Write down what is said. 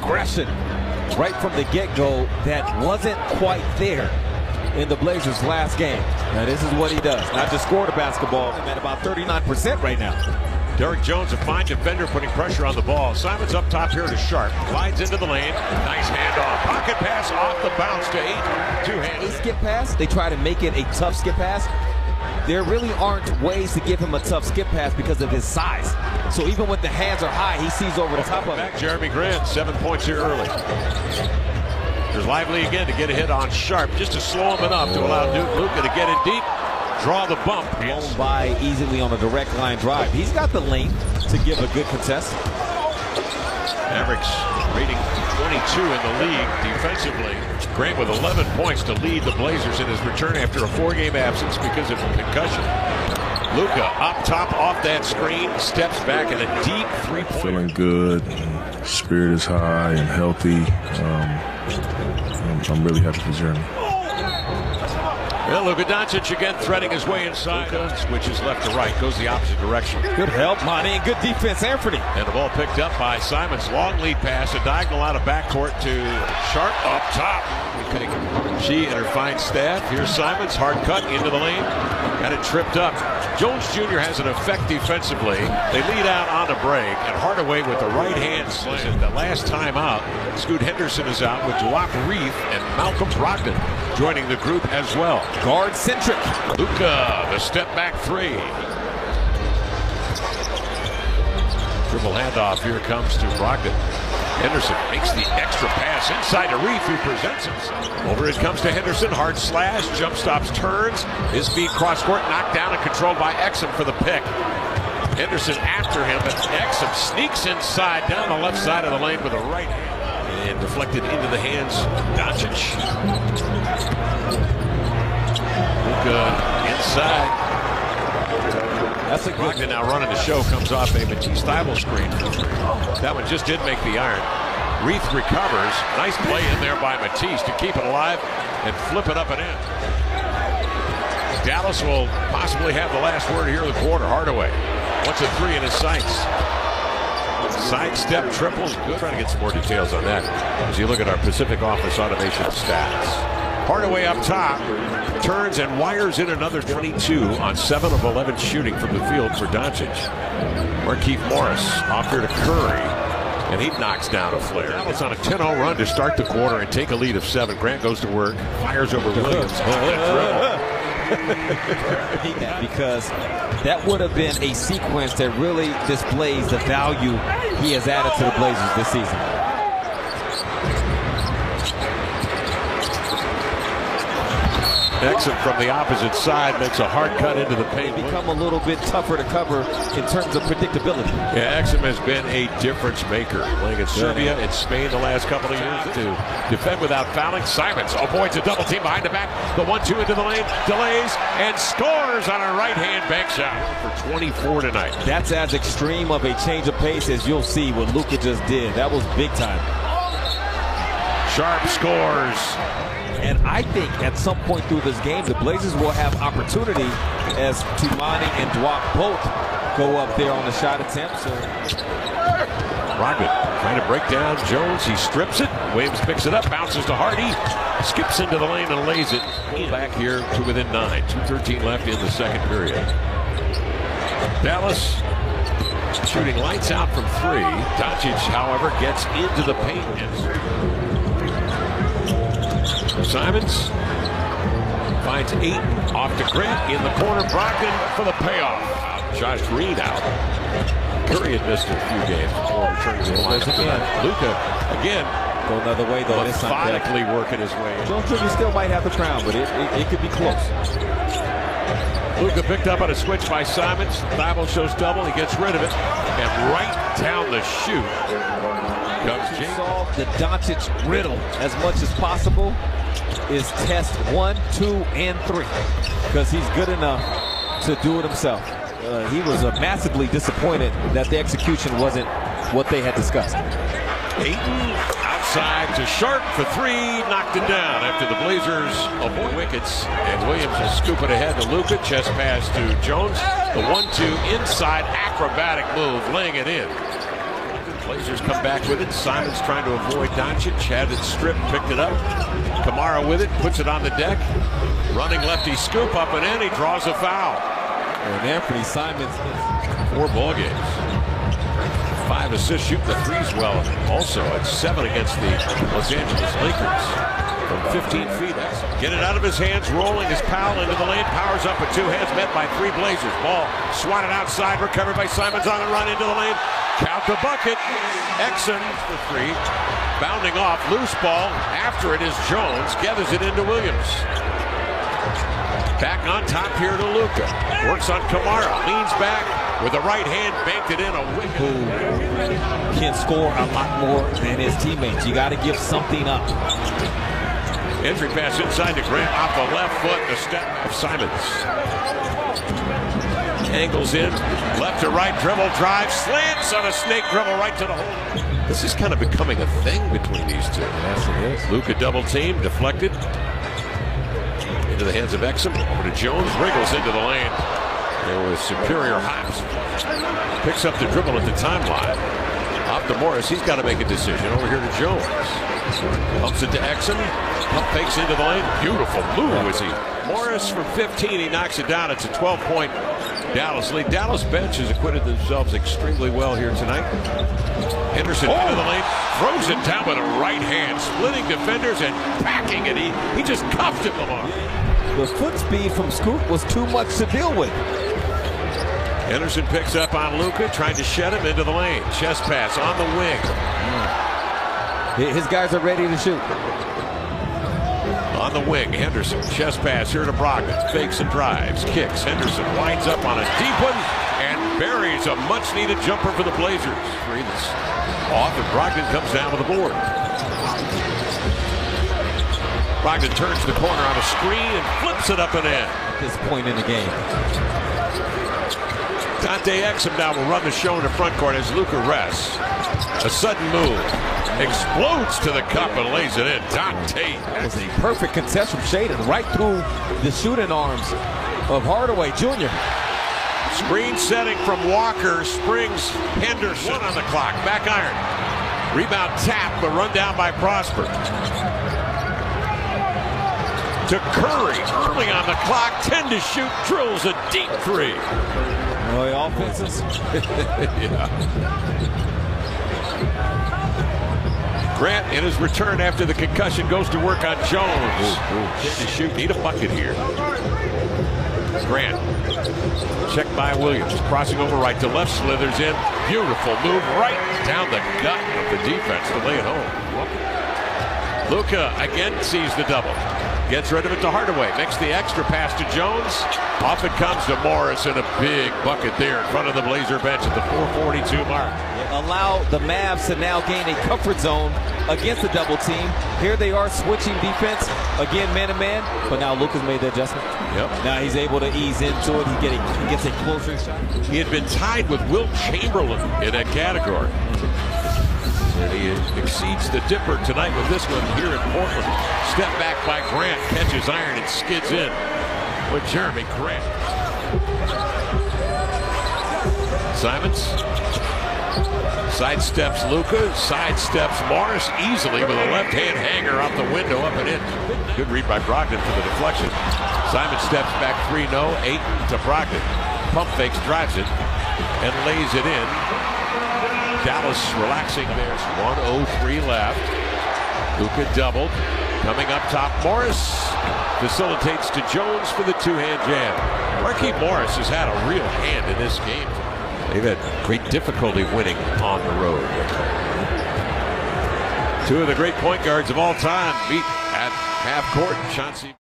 Aggression right from the get-go that wasn't quite there in the Blazers' last game. Now this is what he does, not just score the basketball. I'm at about 39% right now. Derrick Jones, a fine defender, putting pressure on the ball. Simons up top here to Sharp. Glides into the lane. Nice handoff. Pocket pass off the bounce to Ayton. Two-handed. A skip pass, they try to make it a tough skip pass. There really aren't ways to give him a tough skip pass because of his size. So even when the hands are high, he sees over the top of it. Jeremy Grant, 7 points here early. There's Lively again to get a hit on Sharp, just to slow him enough to allow Luka to get in deep, draw the bump. Blown by easily on a direct line drive. He's got the length to give a good contest. Mavericks rating 22 in the league defensively. Grant with 11 points to lead the Blazers in his return after a 4-game absence because of a concussion. Luka up top off that screen, steps back in a deep three-pointer. Feeling good, spirit is high and healthy. I'm really happy for the journey. Well, Luka Dončić again threading his way inside. Luka switches left to right, goes the opposite direction. Good help, Monty, and good defense, Anthony. And the ball picked up by Simons. Long lead pass, a diagonal out of backcourt to Sharp up top. She and her fine staff. Here's Simons, hard cut into the lane. Got it tripped up. Jones Jr. has an effect defensively. They lead out on the break, and Hardaway with the right hand slam. The last time out, Scoot Henderson is out with Dwight Reith and Malcolm Brogdon joining the group as well. Guard centric. Luka, the step back three. Dribble handoff. Here comes to Brogdon. Henderson makes the extra pass inside to Reith, who presents himself. Over it comes to Henderson. Hard slash. Jump stops, turns. His feet cross court, knocked down and controlled by Exum for the pick. Henderson after him, but Exum sneaks inside down the left side of the lane with a right hand. And deflected into the hands of Dončić. Luka inside. That's a good Brogdon now running the show, comes off a Matisse Thybulle screen. That one just did make the iron. Reith recovers. Nice play in there by Matisse to keep it alive and flip it up and in. Dallas will possibly have the last word here in the quarter. Hardaway wants a three in his sights. Sidestep triples. Good. Trying to get some more details on that as you look at our Pacific Office Automation stats. Hardaway up top, turns and wires in another 22 on 7 of 11 shooting from the field for Dončić. Markieff Morris off here to Curry, and he knocks down a flare. It's on a 10-0 run to start the quarter and take a lead of 7. Grant goes to work, fires over Williams. Because that would have been a sequence that really displays the value he has added to the Blazers this season. Exum from the opposite side makes a hard cut into the paint. Become a little bit tougher to cover in terms of predictability. Yeah, Exum has been a difference maker. Playing in Serbia and Spain the last couple of years to defend without fouling. Simons avoids a double team behind the back. The 1-2 into the lane, delays, and scores on a right-hand bank shot for 24 tonight. That's as extreme of a change of pace as you'll see what Luka just did. That was big time. Sharp scores. And I think at some point through this game, the Blazers will have opportunity as Tumani and Dwight both go up there on the shot attempt. So Brogdon trying to break down Jones. He strips it. Williams picks it up, bounces to Hardy, skips into the lane and lays it. Back here to within 9. 2:13 left in the second period. Dallas shooting lights out from 3. Dončić, however, gets into the paint. Simons finds 8 off to Grant in the corner. Brogdon for the payoff. Josh Green out. Curry had missed a few games before returning to the line. Luka again. Go another way though. Methodically working his way in. Jones Jr. still might have the crown, but it could be close. Luka picked up on a switch by Simons. Thybulle shows double. He gets rid of it. And right down the chute comes James. Solve the Dončić riddle as much as possible is test 1, 2, and 3. Because he's good enough to do it himself. He was massively disappointed that the execution wasn't what they had discussed. Ayton outside. inside to Sharp for three. Knocked it down after the Blazers avoid wickets. And Williams will scoop it ahead to Luka. Chest pass to Jones. The 1-2 inside acrobatic move, laying it in. Blazers come back with it. Simons trying to avoid Dončić. Had it stripped, picked it up. Kamara with it, puts it on the deck. Running lefty scoop up and in. He draws a foul. And Anthony Simons. 4 ball games. 5 assists, shooting the threes well. Also at 7 against the Los Angeles Lakers from 15 feet. Get it out of his hands, rolling his pal into the lane. Powers up with 2 hands, met by 3 Blazers. Ball swatted outside, recovered by Simons on the run into the lane. Count the bucket. Exum for 3. Bounding off, loose ball. After it is Jones, gathers it into Williams. Back on top here to Luka. Works on Kamara, leans back with the right hand, banked it in. A wicket. Who can score a lot more than his teammates. You got to give something up. Entry pass inside to Grant off the left foot. The step of Simons. Angles in, left to right, dribble, drive, slants on a snake dribble right to the hole. This is kind of becoming a thing between these two. Yes, it is. Luka double team, deflected. Into the hands of Exum, over to Jones, wriggles into the lane. There was superior hops. Picks up the dribble at the timeline. Off to Morris, he's got to make a decision. Over here to Jones. Pumps it to Exum. Pump fakes into the lane. Beautiful move as he. Morris from 15, he knocks it down. It's a 12-point Dallas lead. Dallas bench has acquitted themselves extremely well here tonight. Henderson into the lane, throws it down with a right hand, splitting defenders and packing it. He just cuffed him along. The foot speed from Scoop was too much to deal with. Henderson picks up on Luka, trying to shed him into the lane. Chest pass on the wing. His guys are ready to shoot. On the wing, Henderson, chest pass here to Brogdon. Fakes and drives, kicks. Henderson winds up on a deep one and buries a much-needed jumper for the Blazers. Three that's off, and Brogdon comes down with the board. Brogdon turns the corner on a screen and flips it up and in. At this point in the game. Dante Exum now will run the show in the front court as Luka rests. A sudden move. Explodes to the cup and lays it in. Dante. That was a perfect contest from Shaden right through the shooting arms of Hardaway Jr. Screen setting from Walker. Springs Henderson. 1 on the clock. Back iron. Rebound tap, but run down by Prosper. To Curry. Early on the clock. 10 to shoot. Drills a deep 3. Oh, the offenses. Yeah. Grant in his return after the concussion goes to work on Jones. To shoot, need a bucket here. Grant, checked by Williams, crossing over right to left, slithers in. Beautiful move right down the gut of the defense to lay it home. Luka again sees the double. Gets rid of it to Hardaway. Makes the extra pass to Jones. Off it comes to Morris and a big bucket there in front of the Blazer bench at the 4:42 mark. Allow the Mavs to now gain a comfort zone against the double team. Here they are switching defense. Again, man-to-man. But now Luka's made the adjustment. Yep. Now he's able to ease into it. He gets a closer shot. He had been tied with Wilt Chamberlain in that category. And he exceeds the Dipper tonight with this one here in Portland. Step back by Grant, catches iron and skids in with Jeremy Grant. Simons sidesteps Luka, sidesteps Morris easily with a left-hand hanger out the window up and in. Good read by Brogdon for the deflection. Simons steps back 3-0, Ayton to Brogdon. Pump fakes, drives it, and lays it in. Dallas relaxing. There's 1:03 left. Luka doubled. Coming up top, Morris facilitates to Jones for the two-hand jam. Markieff Morris has had a real hand in this game. They've had great difficulty winning on the road. Two of the great point guards of all time meet at half court. Chauncey.